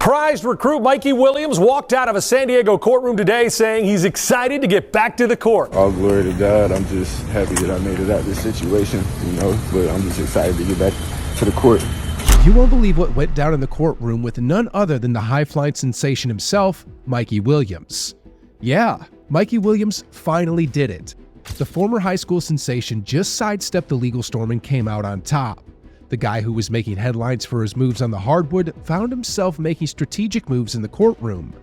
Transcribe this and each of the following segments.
Prized recruit Mikey Williams walked out of a San Diego courtroom today saying he's excited to get back to the court. All glory to God. I'm just happy that I made it out of this situation, but I'm just excited to get back to the court. You won't believe what went down in the courtroom with none other than the high-flying sensation himself, Mikey Williams. Yeah, Mikey Williams finally did it. The former high school sensation just sidestepped the legal storm and came out on top. The guy who was making headlines for his moves on the hardwood found himself making strategic moves in the courtroom.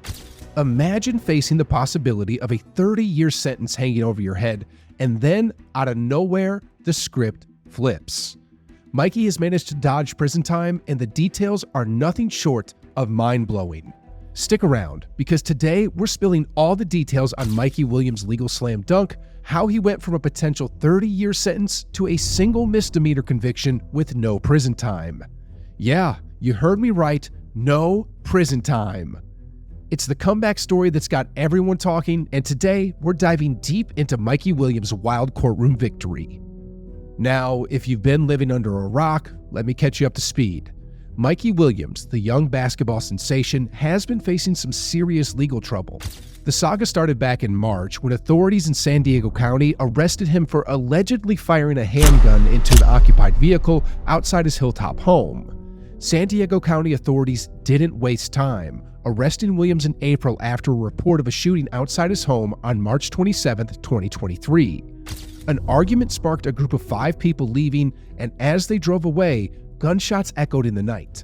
Imagine facing the possibility of a 30-year sentence hanging over your head, and then, out of nowhere, the script flips. Mikey has managed to dodge prison time, and the details are nothing short of mind-blowing. Stick around, because today we're spilling all the details on Mikey Williams' legal slam dunk, how he went from a potential 30-year sentence to a single misdemeanor conviction with no prison time. Yeah, you heard me right, no prison time. It's the comeback story that's got everyone talking, and today we're diving deep into Mikey Williams' wild courtroom victory. Now, if you've been living under a rock, let me catch you up to speed. Mikey Williams, the young basketball sensation, has been facing some serious legal trouble. The saga started back in March when authorities in San Diego County arrested him for allegedly firing a handgun into an occupied vehicle outside his Hilltop home. San Diego County authorities didn't waste time, arresting Williams in April after a report of a shooting outside his home on March 27, 2023. An argument sparked a group of 5 people leaving, and as they drove away, gunshots echoed in the night.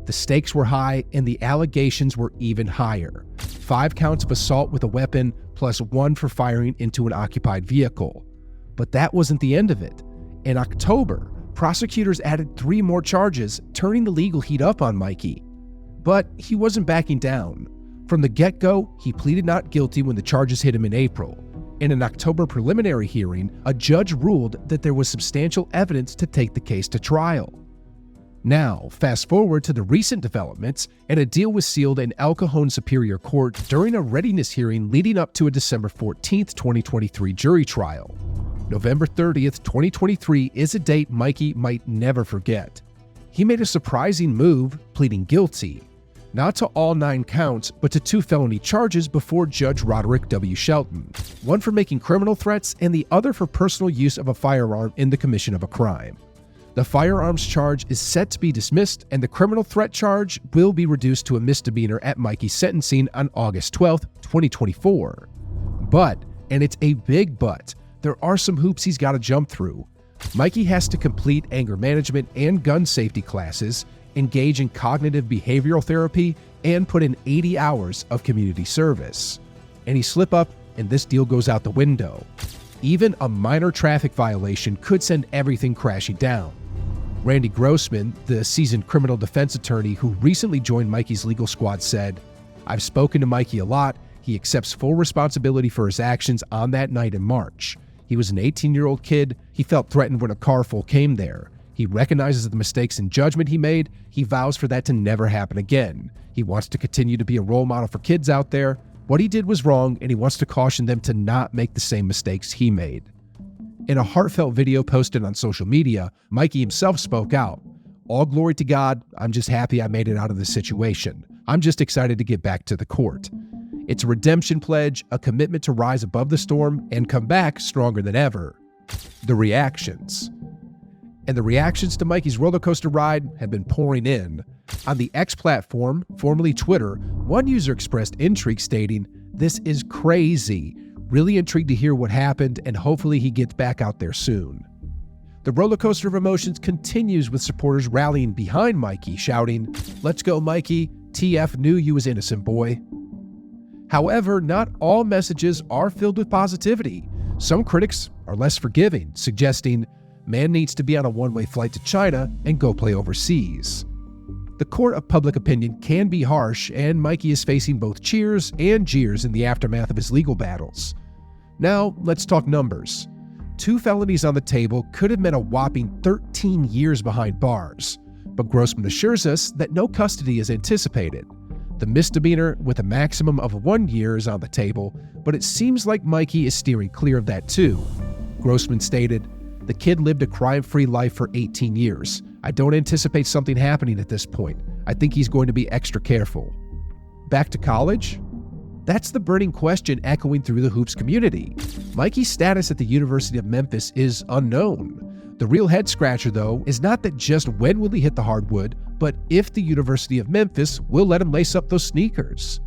The stakes were high and the allegations were even higher. 5 counts of assault with a weapon plus 1 for firing into an occupied vehicle. But that wasn't the end of it. In October, prosecutors added 3 more charges, turning the legal heat up on Mikey. But he wasn't backing down. From the get-go, he pleaded not guilty when the charges hit him in April. In an October preliminary hearing, a judge ruled that there was substantial evidence to take the case to trial. Now, fast forward to the recent developments, and a deal was sealed in El Cajon Superior Court during a readiness hearing leading up to a December 14, 2023 jury trial. November 30, 2023 is a date Mikey might never forget. He made a surprising move, pleading guilty. Not to all 9 counts, but to 2 felony charges before Judge Roderick W. Shelton, one for making criminal threats and the other for personal use of a firearm in the commission of a crime. The firearms charge is set to be dismissed, and the criminal threat charge will be reduced to a misdemeanor at Mikey's sentencing on August 12, 2024. But, and it's a big but, there are some hoops he's got to jump through. Mikey has to complete anger management and gun safety classes, engage in cognitive behavioral therapy, and put in 80 hours of community service. Any slip up, and this deal goes out the window. Even a minor traffic violation could send everything crashing down. Randy Grossman, the seasoned criminal defense attorney who recently joined Mikey's legal squad, said, "I've spoken to Mikey a lot. He accepts full responsibility for his actions on that night in March. He was an 18-year-old kid. He felt threatened when a car full came there. He recognizes the mistakes in judgment he made. He vows for that to never happen again. He wants to continue to be a role model for kids out there. What he did was wrong, and he wants to caution them to not make the same mistakes he made." In a heartfelt video posted on social media, Mikey himself spoke out. "All glory to God. I'm just happy I made it out of this situation. I'm just excited to get back to the court." It's a redemption pledge, a commitment to rise above the storm and come back stronger than ever. The reactions. And the reactions to Mikey's roller coaster ride have been pouring in. On the X platform, formerly Twitter, one user expressed intrigue stating, "This is crazy. Really intrigued to hear what happened, and hopefully he gets back out there soon." The roller coaster of emotions continues with supporters rallying behind Mikey, shouting, "Let's go, Mikey. TF knew you was innocent, boy." However, not all messages are filled with positivity. Some critics are less forgiving, suggesting, "Man needs to be on a one-way flight to China and go play overseas." The court of public opinion can be harsh, and Mikey is facing both cheers and jeers in the aftermath of his legal battles. Now, let's talk numbers. 2 felonies on the table could have meant a whopping 13 years behind bars, but Grossman assures us that no custody is anticipated. The misdemeanor with a maximum of 1 year is on the table, but it seems like Mikey is steering clear of that too. Grossman stated, "The kid lived a crime-free life for 18 years. I don't anticipate something happening at this point. I think he's going to be extra careful. Back to college? That's the burning question echoing through the hoops community. Mikey's status at the University of Memphis is unknown. The real head-scratcher, though, is not that just when will he hit the hardwood, but if the University of Memphis will let him lace up those sneakers.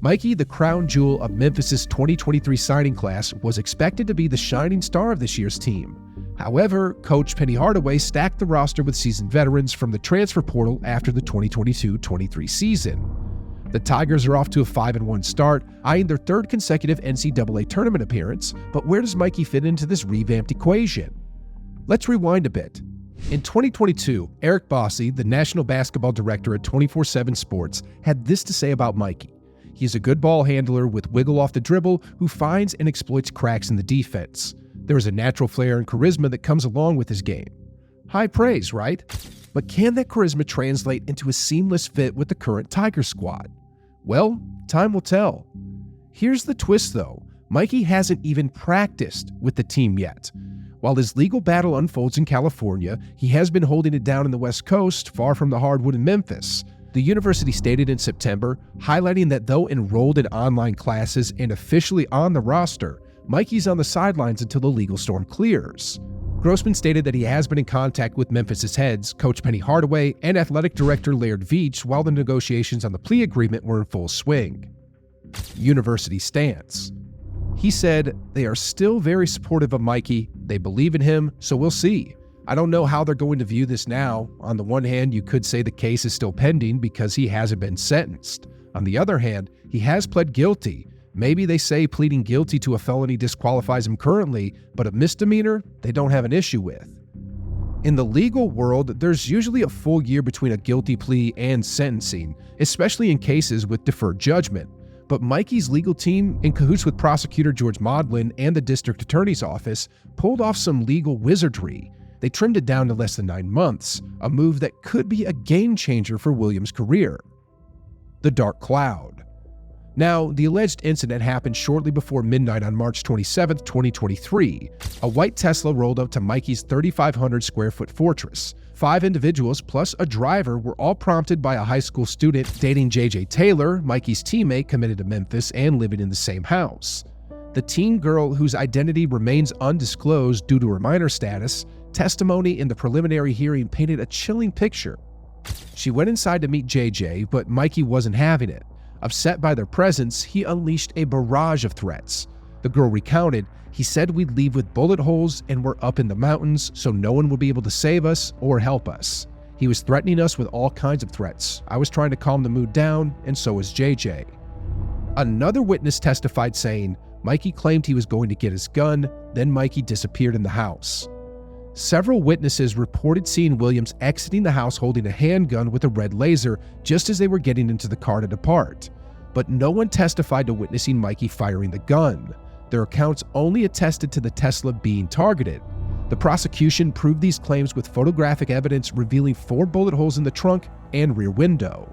Mikey, the crown jewel of Memphis's 2023 signing class, was expected to be the shining star of this year's team. However, Coach Penny Hardaway stacked the roster with seasoned veterans from the transfer portal after the 2022-23 season. The Tigers are off to a 5-1 start, eyeing their third consecutive NCAA tournament appearance, but where does Mikey fit into this revamped equation? Let's rewind a bit. In 2022, Eric Bossy, the national basketball director at 24/7 Sports, had this to say about Mikey. He's a good ball handler with wiggle off the dribble who finds and exploits cracks in the defense. There is a natural flair and charisma that comes along with his game. High praise, right? But can that charisma translate into a seamless fit with the current Tiger squad? Well, time will tell. Here's the twist though. Mikey hasn't even practiced with the team yet. While his legal battle unfolds in California, he has been holding it down in the West Coast, far from the hardwood in Memphis. The university stated in September, highlighting that though enrolled in online classes and officially on the roster, Mikey's on the sidelines until the legal storm clears. Grossman stated that he has been in contact with Memphis's heads, Coach Penny Hardaway and athletic director Laird Veach, while the negotiations on the plea agreement were in full swing. University stance. He said, they are still very supportive of Mikey, they believe in him, so we'll see. I don't know how they're going to view this now. On the one hand, you could say the case is still pending because he hasn't been sentenced. On the other hand, he has pled guilty. Maybe they say pleading guilty to a felony disqualifies him currently, but a misdemeanor, they don't have an issue with. In the legal world, there's usually a full year between a guilty plea and sentencing, especially in cases with deferred judgment. But Mikey's legal team, in cahoots with prosecutor George Modlin and the district attorney's office, pulled off some legal wizardry. They trimmed it down to less than 9 months, a move that could be a game changer for Williams' career. The dark cloud. Now, the alleged incident happened shortly before midnight on March 27, 2023. A white Tesla rolled up to Mikey's 3,500 square foot fortress. 5 individuals plus a driver were all prompted by a high school student dating J.J. Taylor, Mikey's teammate committed to Memphis and living in the same house. The teen girl, whose identity remains undisclosed due to her minor status, testimony in the preliminary hearing painted a chilling picture. She went inside to meet JJ, but Mikey wasn't having it. Upset by their presence, he unleashed a barrage of threats. The girl recounted, he said we'd leave with bullet holes and we're up in the mountains, so no one would be able to save us or help us. He was threatening us with all kinds of threats. I was trying to calm the mood down, and so was JJ. Another witness testified saying, Mikey claimed he was going to get his gun, then Mikey disappeared in the house. Several witnesses reported seeing Williams exiting the house holding a handgun with a red laser just as they were getting into the car to depart. But no one testified to witnessing Mikey firing the gun. Their accounts only attested to the Tesla being targeted. The prosecution proved these claims with photographic evidence revealing 4 bullet holes in the trunk and rear window.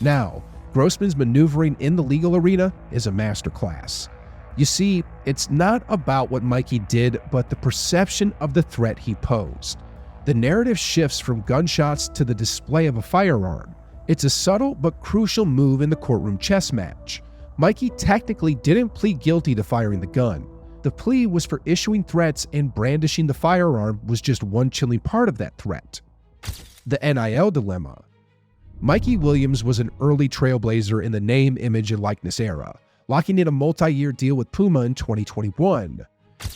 Now, Grossman's maneuvering in the legal arena is a masterclass. You see, it's not about what Mikey did, but the perception of the threat he posed. The narrative shifts from gunshots to the display of a firearm. It's a subtle but crucial move in the courtroom chess match. Mikey technically didn't plead guilty to firing the gun. The plea was for issuing threats, and brandishing the firearm was just one chilling part of that threat. The NIL Dilemma. Mikey Williams was an early trailblazer in the name, image, and likeness era, locking in a multi-year deal with Puma in 2021.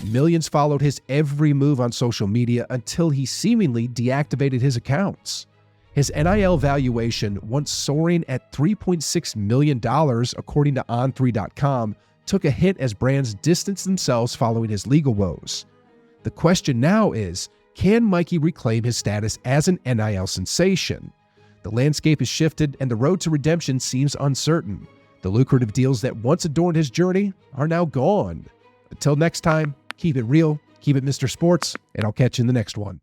Millions followed his every move on social media until he seemingly deactivated his accounts. His NIL valuation, once soaring at $3.6 million according to On3.com, took a hit as brands distanced themselves following his legal woes. The question now is, can Mikey reclaim his status as an NIL sensation? The landscape has shifted and the road to redemption seems uncertain. The lucrative deals that once adorned his journey are now gone. Until next time, keep it real, keep it Mr. Sports, and I'll catch you in the next one.